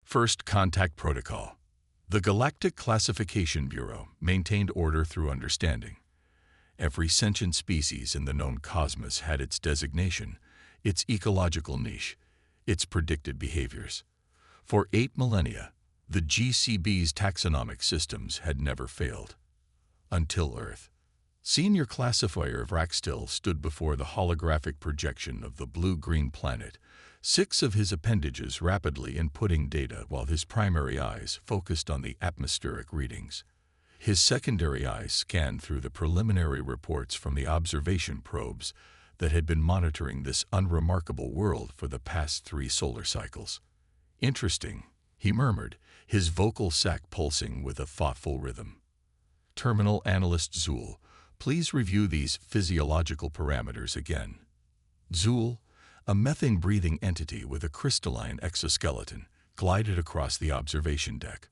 First Contact Protocol. The Galactic Classification Bureau maintained order through understanding. Every sentient species in the known cosmos had its designation, its ecological niche, its predicted behaviors. For 8 millennia, the GCB's taxonomic systems had never failed. Until Earth. Senior classifier Vraxtil stood before the holographic projection of the blue-green planet, 6 of his appendages rapidly inputting data while his primary eyes focused on the atmospheric readings. His secondary eyes scanned through the preliminary reports from the observation probes that had been monitoring this unremarkable world for the past 3 solar cycles. "Interesting," he murmured, his vocal sac pulsing with a thoughtful rhythm. Terminal Analyst Zool, please review these physiological parameters again. Zool, a methane-breathing entity with a crystalline exoskeleton, glided across the observation deck.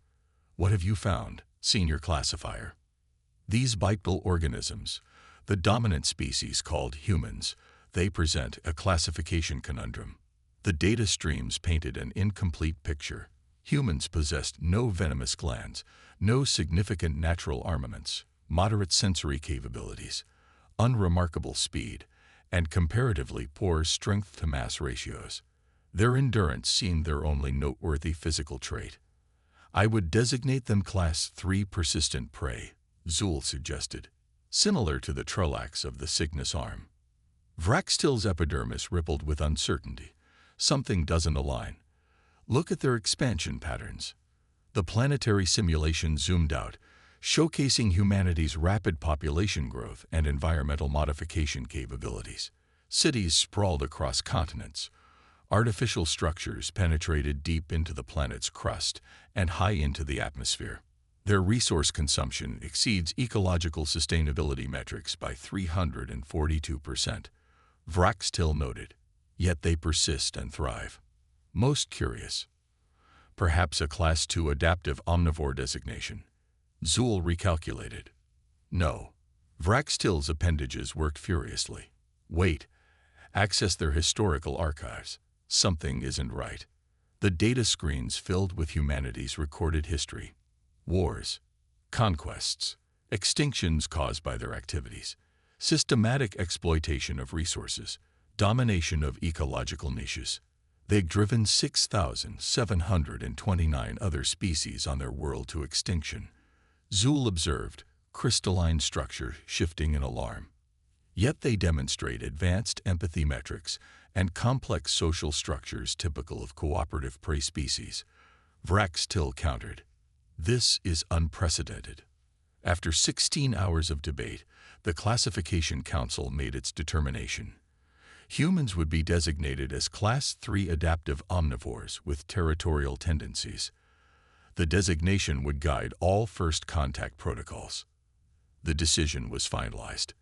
"What have you found, Senior Classifier?" These bipedal organisms, the dominant species called humans, they present a classification conundrum. The data streams painted an incomplete picture. Humans possessed no venomous glands, no significant natural armaments, moderate sensory capabilities, unremarkable speed, and comparatively poor strength-to-mass ratios. Their endurance seemed their only noteworthy physical trait. "I would designate them Class 3 persistent prey," Zool suggested, similar to the Trolax of the Cygnus arm. Vraxtil's epidermis rippled with uncertainty. "Something doesn't align. Look at their expansion patterns." The planetary simulation zoomed out, showcasing humanity's rapid population growth and environmental modification capabilities. Cities sprawled across continents. Artificial structures penetrated deep into the planet's crust and high into the atmosphere. Their resource consumption exceeds ecological sustainability metrics by 342%, Vraxtil noted. Yet they persist and thrive. Most curious. Perhaps a Class 2 adaptive omnivore designation. Zool recalculated. No. Vraxtil's appendages worked furiously. Wait. Access their historical archives. Something isn't right. The data screens filled with humanity's recorded history. Wars, conquests, extinctions caused by their activities, systematic exploitation of resources, domination of ecological niches. They've driven 6,729 other species on their world to extinction. Zool observed, crystalline structure shifting in alarm. Yet they demonstrate advanced empathy metrics and complex social structures typical of cooperative prey species. Vraxtil countered. This is unprecedented. After 16 hours of debate, the Classification Council made its determination. Humans would be designated as Class 3 adaptive omnivores with territorial tendencies. The designation would guide all first contact protocols. The decision was finalized.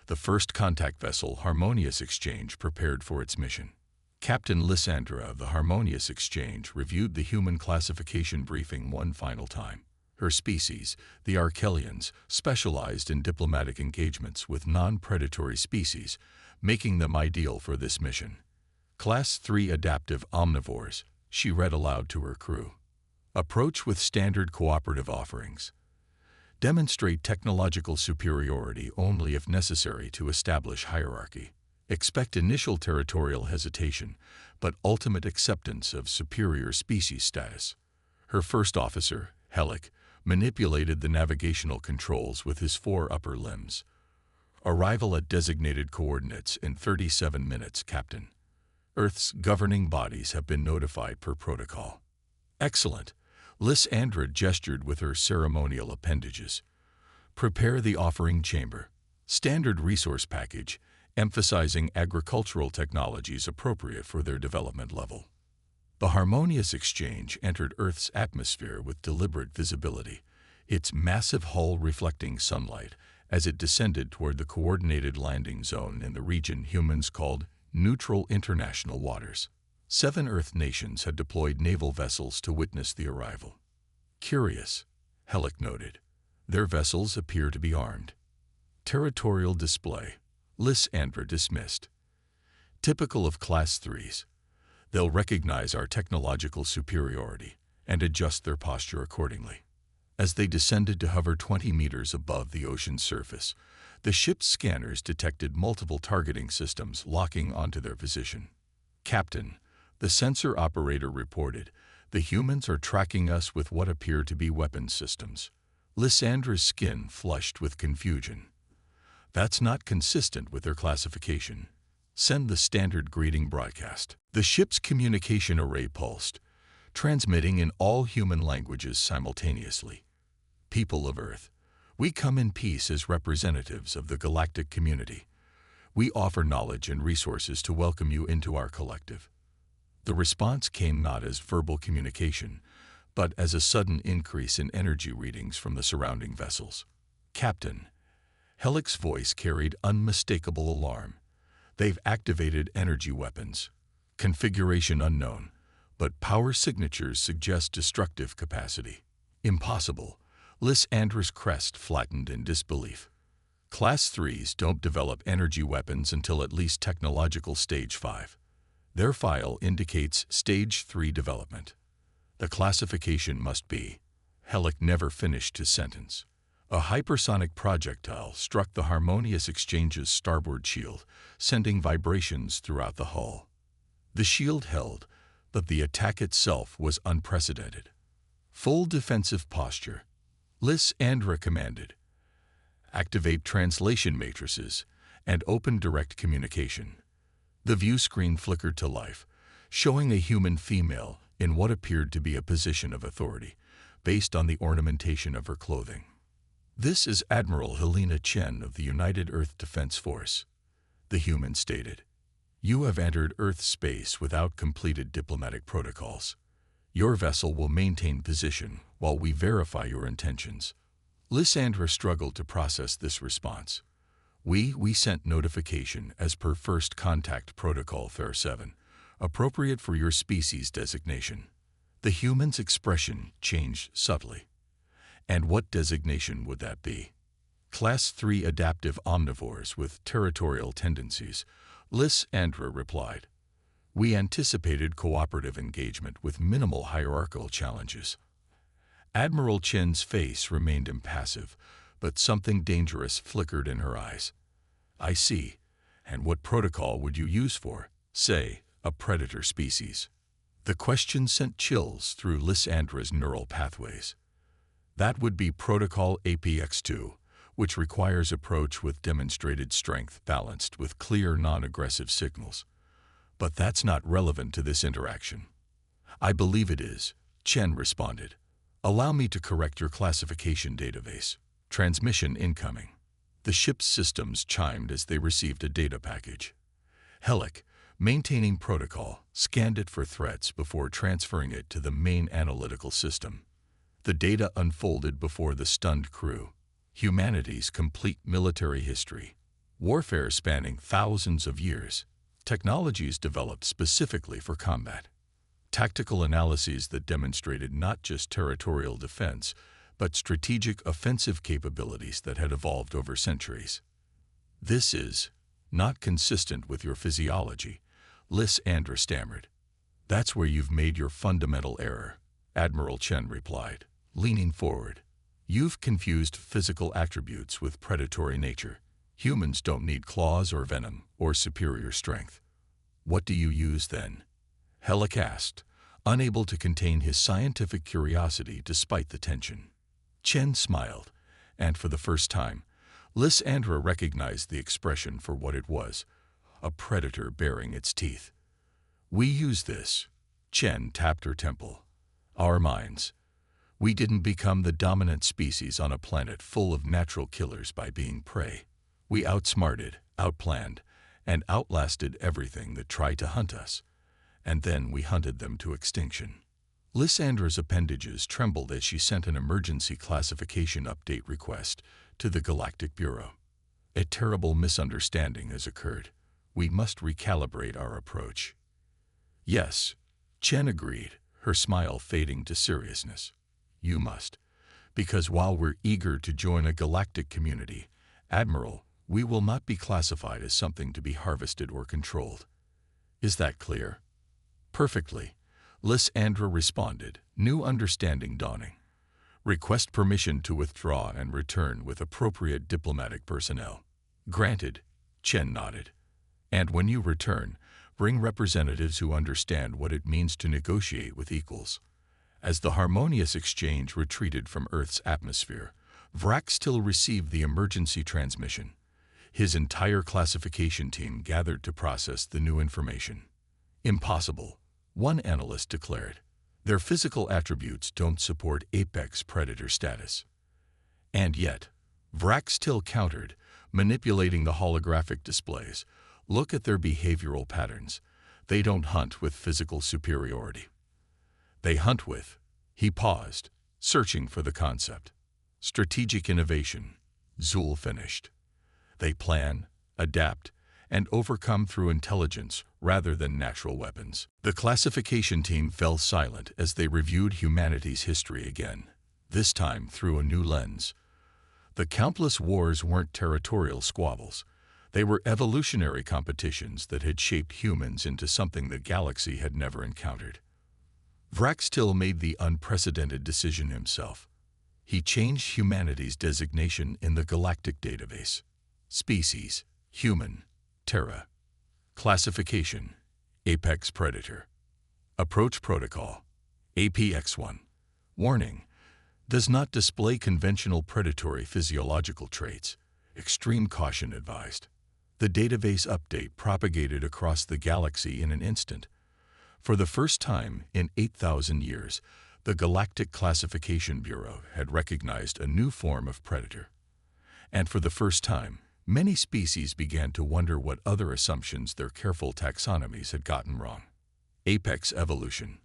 The first contact vessel, Harmonious Exchange, prepared for its mission. Captain Lysandra of the Harmonious Exchange reviewed the human classification briefing one final time. Her species, the Archelians, specialized in diplomatic engagements with non-predatory species, making them ideal for this mission. Class 3 adaptive omnivores, she read aloud to her crew. Approach with standard cooperative offerings. Demonstrate technological superiority only if necessary to establish hierarchy. Expect initial territorial hesitation, but ultimate acceptance of superior species status. Her first officer, Helic, manipulated the navigational controls with his 4 upper limbs. Arrival at designated coordinates in 37 minutes, Captain. Earth's governing bodies have been notified per protocol. Excellent. Lysandra gestured with her ceremonial appendages. Prepare the offering chamber. Standard resource package, emphasizing agricultural technologies appropriate for their development level. The Harmonious Exchange entered Earth's atmosphere with deliberate visibility, its massive hull reflecting sunlight as it descended toward the coordinated landing zone in the region humans called neutral international waters. 7 Earth nations had deployed naval vessels to witness the arrival. Curious, Helic noted. Their vessels appear to be armed. Territorial display, Lysandra dismissed. Typical of Class 3s. They'll recognize our technological superiority and adjust their posture accordingly. As they descended to hover 20 meters above the ocean's surface, the ship's scanners detected multiple targeting systems locking onto their position. "Captain," the sensor operator reported, "the humans are tracking us with what appear to be weapons systems." Lysandra's skin flushed with confusion. "That's not consistent with their classification. Send the standard greeting broadcast." The ship's communication array pulsed, transmitting in all human languages simultaneously. "People of Earth, we come in peace as representatives of the galactic community. We offer knowledge and resources to welcome you into our collective." The response came not as verbal communication, but as a sudden increase in energy readings from the surrounding vessels. "Captain," Helic's voice carried unmistakable alarm. "They've activated energy weapons. Configuration unknown, but power signatures suggest destructive capacity." "Impossible." Lysandra's crest flattened in disbelief. "Class 3s don't develop energy weapons until at least technological stage 5. Their file indicates stage 3 development. The classification must be..." Helic never finished his sentence. A hypersonic projectile struck the Harmonious Exchange's starboard shield, sending vibrations throughout the hull. The shield held, but the attack itself was unprecedented. "Full defensive posture," Lysandra commanded. "Activate translation matrices and open direct communication." The view screen flickered to life, showing a human female in what appeared to be a position of authority, based on the ornamentation of her clothing. "This is Admiral Helena Chen of the United Earth Defense Force," the human stated. "You have entered Earth space without completed diplomatic protocols. Your vessel will maintain position while we verify your intentions." Lysandra struggled to process this response. We sent notification as per First Contact Protocol Fair 7, appropriate for your species designation." The human's expression changed subtly. "And what designation would that be?" "Class 3 adaptive omnivores with territorial tendencies," Lysandra replied. "We anticipated cooperative engagement with minimal hierarchical challenges." Admiral Chen's face remained impassive, but something dangerous flickered in her eyes. "I see. And what protocol would you use for, say, a predator species?" The question sent chills through Lysandra's neural pathways. "That would be Protocol APX2, which requires approach with demonstrated strength balanced with clear non-aggressive signals. But that's not relevant to this interaction." "I believe it is," Chen responded. "Allow me to correct your classification database. Transmission incoming." The ship's systems chimed as they received a data package. Helic, maintaining protocol, scanned it for threats before transferring it to the main analytical system. The data unfolded before the stunned crew. Humanity's complete military history. Warfare spanning thousands of years. Technologies developed specifically for combat. Tactical analyses that demonstrated not just territorial defense, but strategic offensive capabilities that had evolved over centuries. "This is not consistent with your physiology," Lysandra stammered. "That's where you've made your fundamental error," Admiral Chen replied, leaning forward. "You've confused physical attributes with predatory nature. Humans don't need claws or venom or superior strength." "What do you use then?" Helic asked, unable to contain his scientific curiosity despite the tension. Chen smiled, and for the first time, Lysandra recognized the expression for what it was, a predator baring its teeth. "We use this." Chen tapped her temple. "Our minds. We didn't become the dominant species on a planet full of natural killers by being prey. We outsmarted, outplanned, and outlasted everything that tried to hunt us. And then we hunted them to extinction." Lysandra's appendages trembled as she sent an emergency classification update request to the Galactic Bureau. "A terrible misunderstanding has occurred. We must recalibrate our approach." "Yes," Chen agreed, her smile fading to seriousness. "You must. Because while we're eager to join a galactic community, Admiral, we will not be classified as something to be harvested or controlled." "Is that clear?" "Perfectly," Lysandra responded, New understanding dawning. Request permission to withdraw and return with appropriate diplomatic personnel. Granted, Chen nodded. And when you return, bring representatives who understand what it means to negotiate with equals. As the harmonious exchange retreated from Earth's atmosphere, Vrax still received the emergency transmission. His entire classification team gathered to process the new information. Impossible, one analyst declared. Their physical attributes don't support apex predator status. And yet, Vrax still countered, manipulating the holographic displays. Look at their behavioral patterns. They don't hunt with physical superiority. They hunt with, he paused, searching for the concept. Strategic innovation, Zul finished. They plan, adapt, and overcome through intelligence rather than natural weapons. The classification team fell silent as they reviewed humanity's history again, this time through a new lens. The countless wars weren't territorial squabbles. They were evolutionary competitions that had shaped humans into something the galaxy had never encountered. Vrax still made the unprecedented decision himself. He changed humanity's designation in the Galactic database. Species, human, Terra. Classification, apex predator. Approach protocol, APX1. Warning, does not display conventional predatory physiological traits. Extreme caution advised. The database update propagated across the galaxy in an instant. For the first time in 8,000 years, the Galactic Classification Bureau had recognized a new form of predator. And for the first time, many species began to wonder what other assumptions their careful taxonomies had gotten wrong. Apex evolution.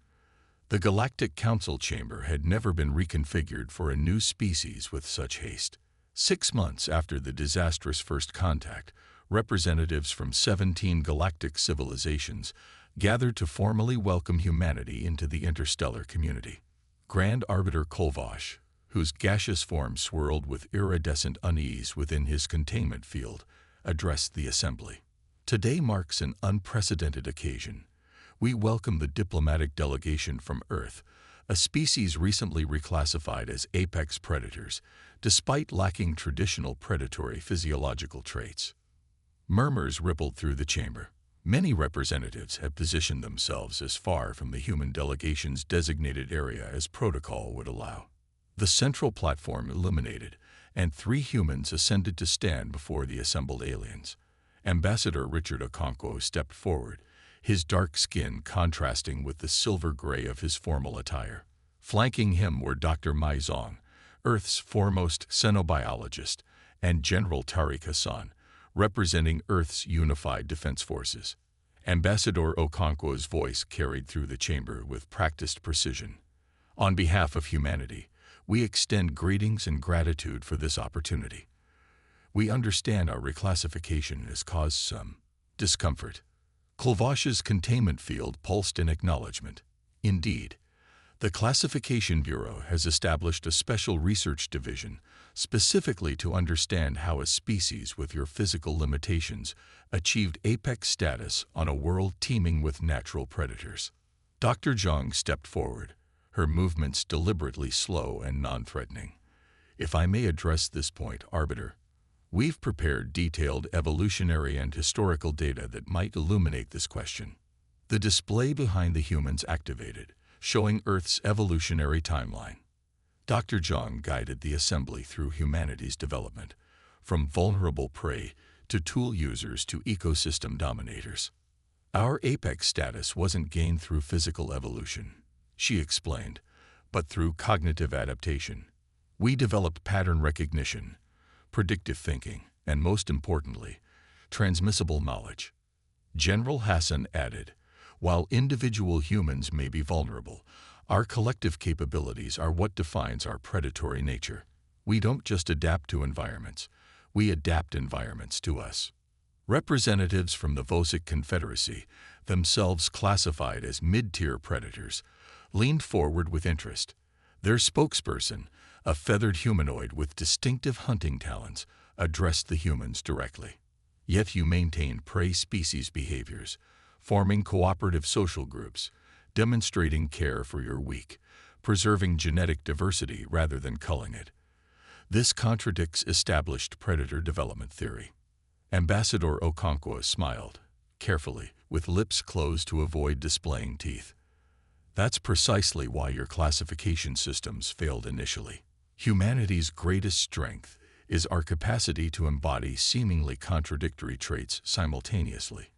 The Galactic Council Chamber had never been reconfigured for a new species with such haste. 6 months after the disastrous first contact, representatives from 17 galactic civilizations gathered to formally welcome humanity into the interstellar community. Grand Arbiter Kolvosh, whose gaseous form swirled with iridescent unease within his containment field, addressed the assembly. Today marks an unprecedented occasion. We welcome the diplomatic delegation from Earth, a species recently reclassified as apex predators, despite lacking traditional predatory physiological traits. Murmurs rippled through the chamber. Many representatives had positioned themselves as far from the human delegation's designated area as protocol would allow. The central platform illuminated, and 3 humans ascended to stand before the assembled aliens. Ambassador Richard Okonkwo stepped forward, his dark skin contrasting with the silver gray of his formal attire. Flanking him were Dr. Mai Zong, Earth's foremost xenobiologist, and General Tariq Hassan, representing Earth's unified defense forces. Ambassador Okonkwo's voice carried through the chamber with practiced precision. On behalf of humanity, we extend greetings and gratitude for this opportunity. We understand our reclassification has caused some discomfort. Kolvosh's containment field pulsed in acknowledgement. Indeed, the Classification Bureau has established a special research division specifically to understand how a species with your physical limitations achieved apex status on a world teeming with natural predators. Dr. Zhang stepped forward, her movements deliberately slow and non-threatening. If I may address this point, Arbiter, we've prepared detailed evolutionary and historical data that might illuminate this question. The display behind the humans activated, showing Earth's evolutionary timeline. Dr. Zhang guided the assembly through humanity's development, from vulnerable prey to tool users to ecosystem dominators. Our apex status wasn't gained through physical evolution, she explained, but through cognitive adaptation. We developed pattern recognition, predictive thinking, and most importantly, transmissible knowledge. General Hassan added, while individual humans may be vulnerable, our collective capabilities are what defines our predatory nature. We don't just adapt to environments, we adapt environments to us. Representatives from the Vosic Confederacy, themselves classified as mid-tier predators, leaned forward with interest. Their spokesperson, a feathered humanoid with distinctive hunting talents, addressed the humans directly. Yet you maintain prey species behaviors, forming cooperative social groups, demonstrating care for your weak, preserving genetic diversity rather than culling it. This contradicts established predator development theory. Ambassador Okonkwo smiled, carefully, with lips closed to avoid displaying teeth. That's precisely why your classification systems failed initially. Humanity's greatest strength is our capacity to embody seemingly contradictory traits simultaneously.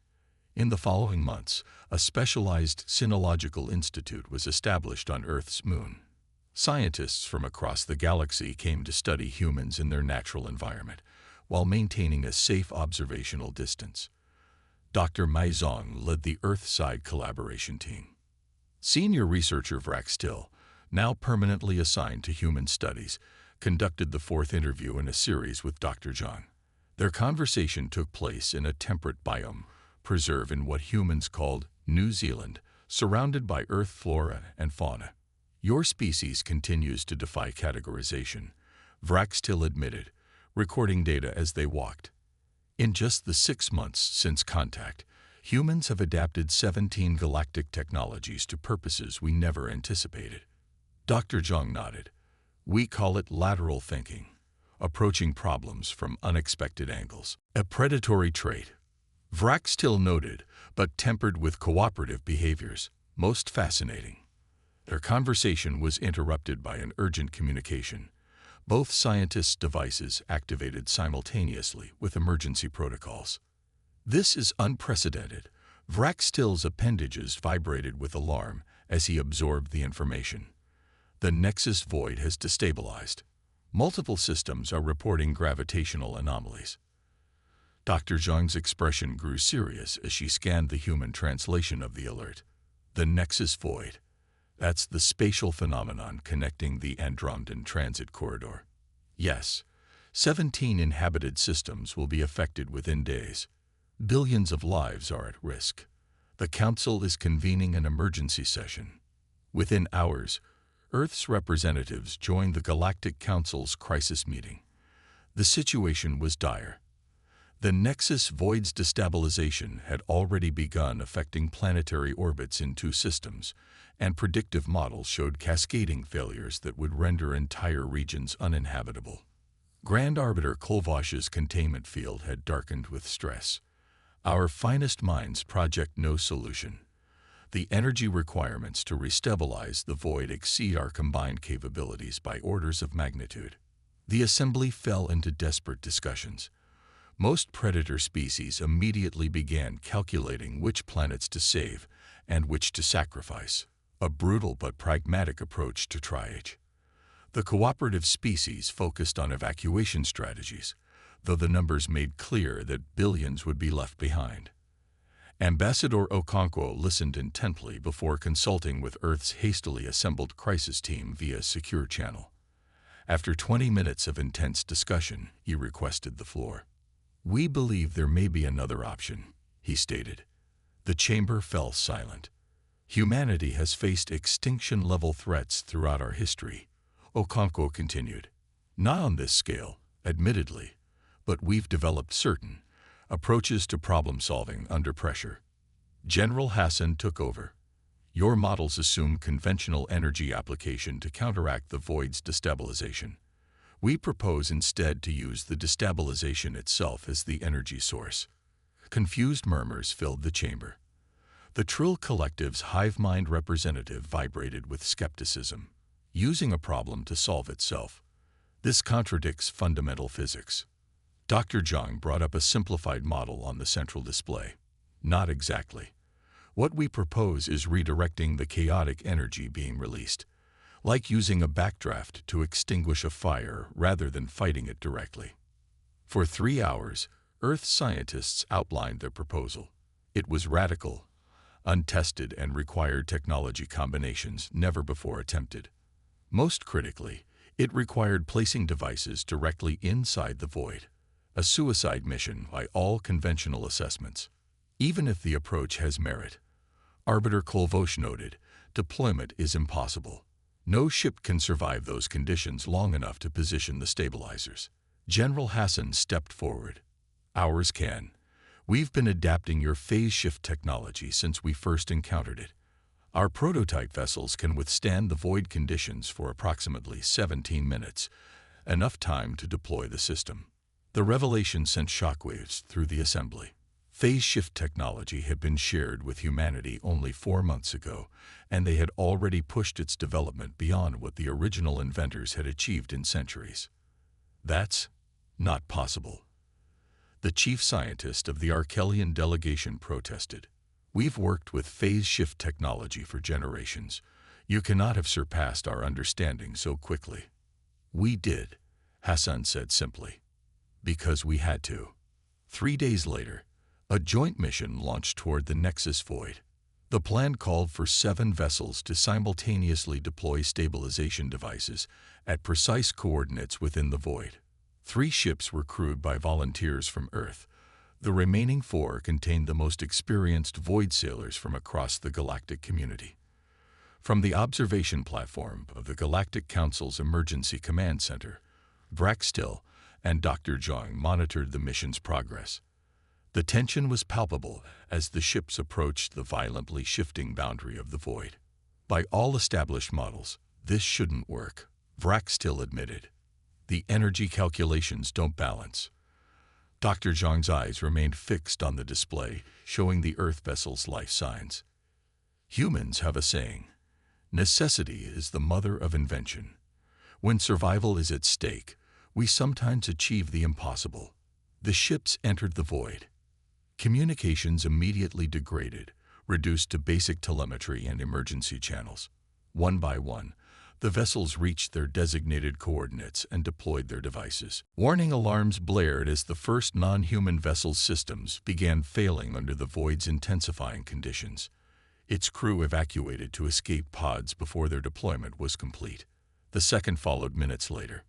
In the following months, a specialized sinological institute was established on Earth's moon. Scientists from across the galaxy came to study humans in their natural environment, while maintaining a safe observational distance. Dr. Maizong led the Earth-side collaboration team. Senior researcher Vraxtil, now permanently assigned to human studies, conducted the fourth interview in a series with Dr. Zhang. Their conversation took place in a temperate biome, preserve in what humans called New Zealand, surrounded by Earth flora and fauna. Your species continues to defy categorization, Vraxtil admitted, recording data as they walked. In just the 6 months since contact, humans have adapted 17 galactic technologies to purposes we never anticipated. Dr. Zhang nodded. We call it lateral thinking, approaching problems from unexpected angles. A predatory trait, Vraxtil noted, but tempered with cooperative behaviors. Most fascinating. Their conversation was interrupted by an urgent communication. Both scientists' devices activated simultaneously with emergency protocols. This is unprecedented. Vraxtil's appendages vibrated with alarm as he absorbed the information. The Nexus void has destabilized. Multiple systems are reporting gravitational anomalies. Dr. Zhang's expression grew serious as she scanned the human translation of the alert. The Nexus void. That's the spatial phenomenon connecting the Andromedan transit corridor. Yes, 17 inhabited systems will be affected within days. Billions of lives are at risk. The Council is convening an emergency session. Within hours, Earth's representatives joined the Galactic Council's crisis meeting. The situation was dire. The Nexus void's destabilization had already begun affecting planetary orbits in 2 systems, and predictive models showed cascading failures that would render entire regions uninhabitable. Grand Arbiter Kolvosh's containment field had darkened with stress. Our finest minds project no solution. The energy requirements to restabilize the void exceed our combined capabilities by orders of magnitude. The assembly fell into desperate discussions. Most predator species immediately began calculating which planets to save and which to sacrifice, a brutal but pragmatic approach to triage. The cooperative species focused on evacuation strategies, though the numbers made clear that billions would be left behind. Ambassador Okonkwo listened intently before consulting with Earth's hastily assembled crisis team via secure channel. After 20 minutes of intense discussion, he requested the floor. We believe there may be another option, he stated. The chamber fell silent. Humanity has faced extinction-level threats throughout our history, Okonkwo continued. Not on this scale, admittedly, but we've developed certain approaches to problem-solving under pressure. General Hassan took over. Your models assume conventional energy application to counteract the void's destabilization. We propose instead to use the destabilization itself as the energy source. Confused murmurs filled the chamber. The Trill Collective's hive mind representative vibrated with skepticism, using a problem to solve itself. This contradicts fundamental physics. Dr. Zhang brought up a simplified model on the central display. Not exactly. What we propose is redirecting the chaotic energy being released, like using a backdraft to extinguish a fire rather than fighting it directly. For 3 hours, Earth scientists outlined their proposal. It was radical, untested, and required technology combinations never before attempted. Most critically, it required placing devices directly inside the void, a suicide mission by all conventional assessments. Even if the approach has merit, Arbiter Kolvosh noted, deployment is impossible. No ship can survive those conditions long enough to position the stabilizers. General Hassan stepped forward. Ours can. We've been adapting your phase shift technology since we first encountered it. Our prototype vessels can withstand the void conditions for approximately 17 minutes, enough time to deploy the system. The revelation sent shockwaves through the assembly. Phase shift technology had been shared with humanity only 4 months ago, and they had already pushed its development beyond what the original inventors had achieved in centuries. That's not possible. The chief scientist of the Arkelian delegation protested. We've worked with phase shift technology for generations. You cannot have surpassed our understanding so quickly. We did, Hassan said simply. Because we had to. 3 days later, a joint mission launched toward the Nexus Void. The plan called for 7 vessels to simultaneously deploy stabilization devices at precise coordinates within the void. 3 ships were crewed by volunteers from Earth. The remaining 4 contained the most experienced void sailors from across the galactic community. From the observation platform of the Galactic Council's Emergency Command Center, Vraxtil and Dr. Zhang monitored the mission's progress. The tension was palpable as the ships approached the violently shifting boundary of the void. By all established models, this shouldn't work, Vraxtil admitted. The energy calculations don't balance. Dr. Zhang's eyes remained fixed on the display, showing the Earth vessel's life signs. Humans have a saying, necessity is the mother of invention. When survival is at stake, we sometimes achieve the impossible. The ships entered the void. Communications immediately degraded, reduced to basic telemetry and emergency channels. One by one, the vessels reached their designated coordinates and deployed their devices. Warning alarms blared as the first non-human vessel's systems began failing under the void's intensifying conditions. Its crew evacuated to escape pods before their deployment was complete. The second followed minutes later.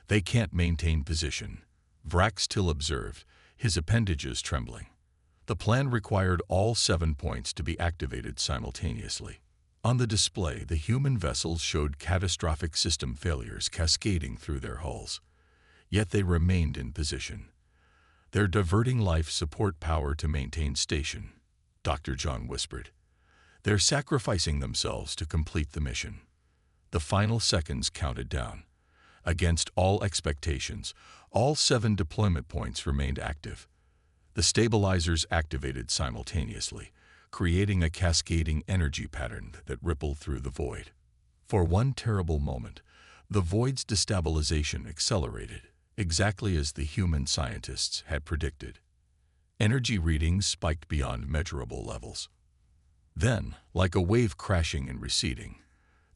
They can't maintain position, Vraxtil observed, his appendages trembling. The plan required all 7 points to be activated simultaneously. On the display, the human vessels showed catastrophic system failures cascading through their hulls. Yet they remained in position. They're diverting life support power to maintain station, Dr. Zhang whispered. They're sacrificing themselves to complete the mission. The final seconds counted down. Against all expectations, all 7 deployment points remained active. The stabilizers activated simultaneously, creating a cascading energy pattern that rippled through the void. For one terrible moment, the void's destabilization accelerated, exactly as the human scientists had predicted. Energy readings spiked beyond measurable levels. Then, like a wave crashing and receding,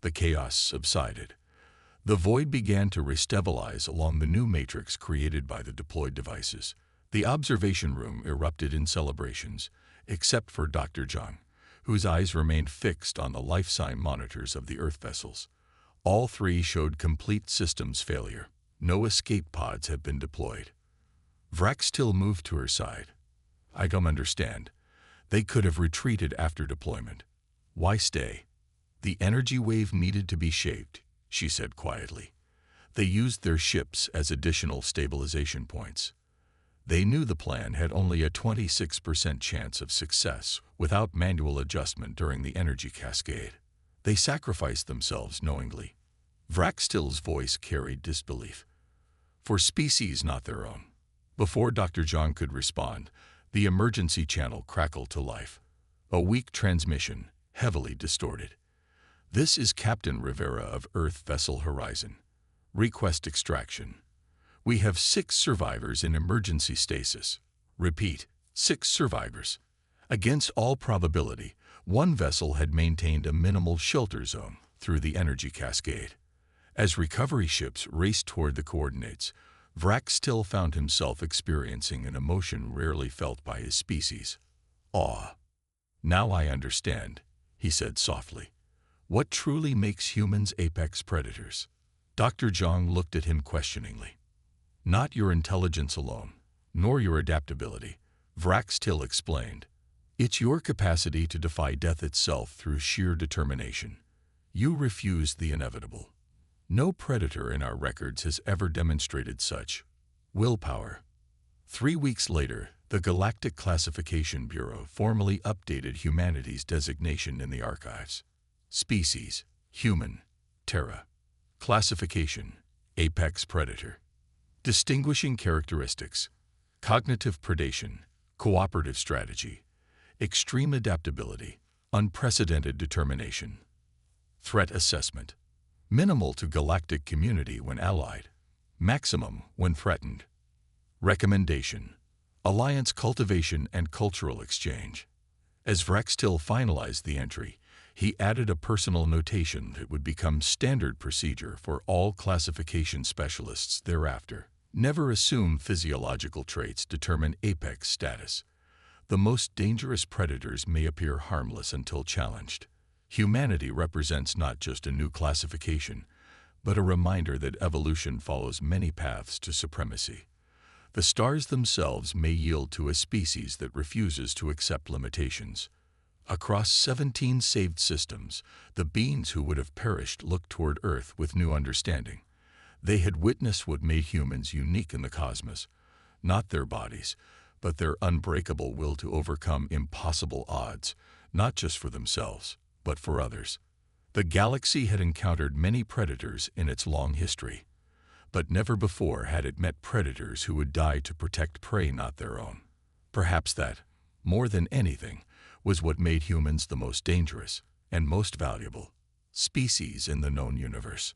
the chaos subsided. The void began to restabilize along the new matrix created by the deployed devices. The observation room erupted in celebrations, except for Dr. Zhang, whose eyes remained fixed on the life sign monitors of the Earth vessels. All 3 showed complete systems failure. No escape pods had been deployed. Vraxtil moved to her side. I don't understand. They could have retreated after deployment. Why stay? The energy wave needed to be shaped, she said quietly. They used their ships as additional stabilization points. They knew the plan had only a 26% chance of success without manual adjustment during the energy cascade. They sacrificed themselves knowingly. Vraxtil's voice carried disbelief. For species not their own. Before Dr. Zhang could respond, the emergency channel crackled to life. A weak transmission, heavily distorted. This is Captain Rivera of Earth Vessel Horizon. Request extraction. We have 6 survivors in emergency stasis. Repeat, 6 survivors. Against all probability, one vessel had maintained a minimal shelter zone through the energy cascade. As recovery ships raced toward the coordinates, Vraxtil found himself experiencing an emotion rarely felt by his species. Awe. Now I understand, he said softly. What truly makes humans apex predators? Dr. Zhang looked at him questioningly. Not your intelligence alone, nor your adaptability, Vraxtil explained. It's your capacity to defy death itself through sheer determination. You refused the inevitable. No predator in our records has ever demonstrated such willpower. 3 weeks later, The Galactic Classification Bureau formally updated humanity's designation in the archives. Species: human, Terra. Classification: apex predator. Distinguishing characteristics: cognitive predation, cooperative strategy, extreme adaptability, unprecedented determination. Threat assessment: minimal to galactic community when allied, maximum when threatened. Recommendation: alliance cultivation and cultural exchange. As Vrextil finalized the entry, he added a personal notation that would become standard procedure for all classification specialists thereafter. Never assume physiological traits determine apex status. The most dangerous predators may appear harmless until challenged. Humanity represents not just a new classification, but a reminder that evolution follows many paths to supremacy. The stars themselves may yield to a species that refuses to accept limitations. Across 17 saved systems, the beings who would have perished looked toward Earth with new understanding. They had witnessed what made humans unique in the cosmos, not their bodies, but their unbreakable will to overcome impossible odds, not just for themselves, but for others. The galaxy had encountered many predators in its long history, but never before had it met predators who would die to protect prey not their own. Perhaps that, more than anything, was what made humans the most dangerous and most valuable species in the known universe.